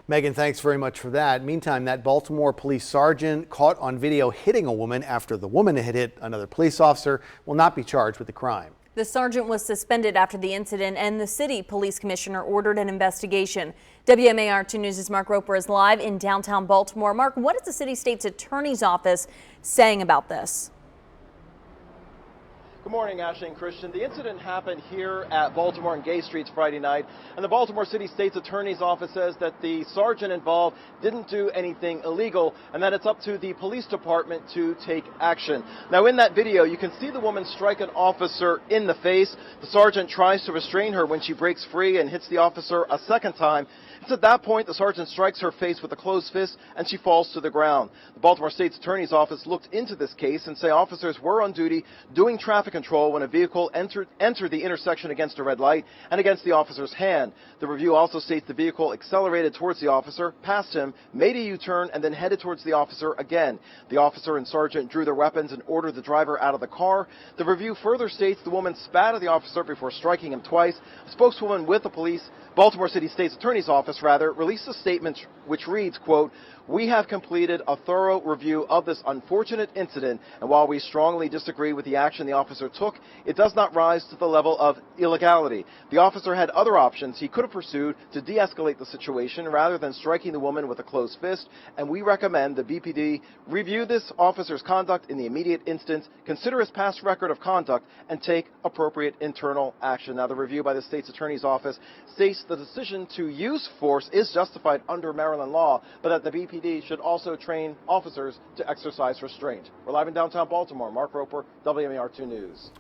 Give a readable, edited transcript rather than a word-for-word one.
Megan, thanks very much for that. Meantime, that Baltimore police sergeant caught on video hitting a woman after the woman had hit another police officer will not be charged with the crime. The sergeant was suspended after the incident, and the city police commissioner ordered an investigation. WMAR 2 News' Mark Roper is live in downtown Baltimore. Mark, what is the city state's attorney's office saying about this? Good morning, Ashley and Christian. The incident happened here at Baltimore and Gay Streets Friday night, and the Baltimore City State's Attorney's Office says that the sergeant involved didn't do anything illegal and that it's up to the police department to take action. Now, in that video, you can see the woman strike an officer in the face. The sergeant tries to restrain her when she breaks free and hits the officer a second time. It's at that point the sergeant strikes her face with a closed fist and she falls to the ground. The Baltimore State's Attorney's Office looked into this case and say officers were on duty doing traffic control when a vehicle entered the intersection against a red light and against the officer's hand. The review also states the vehicle accelerated towards the officer, passed him, made a U-turn, and then headed towards the officer again. The officer and sergeant drew their weapons and ordered the driver out of the car. The review further states the woman spat at the officer before striking him twice. A spokeswoman with the Baltimore City State's Attorney's Office released a statement which reads, quote, "We have completed a thorough review of this unfortunate incident, and while we strongly disagree with the action the officer took, it does not rise to the level of illegality. The officer had other options he could have pursued to de-escalate the situation rather than striking the woman with a closed fist, and we recommend the BPD review this officer's conduct in the immediate instance, consider his past record of conduct, and take appropriate internal action." Now, the review by the state's attorney's office states the decision to use force is justified under Maryland law, but that the BPD should also train officers to exercise restraint. We're live in downtown Baltimore. Mark Roper, WMAR 2 News.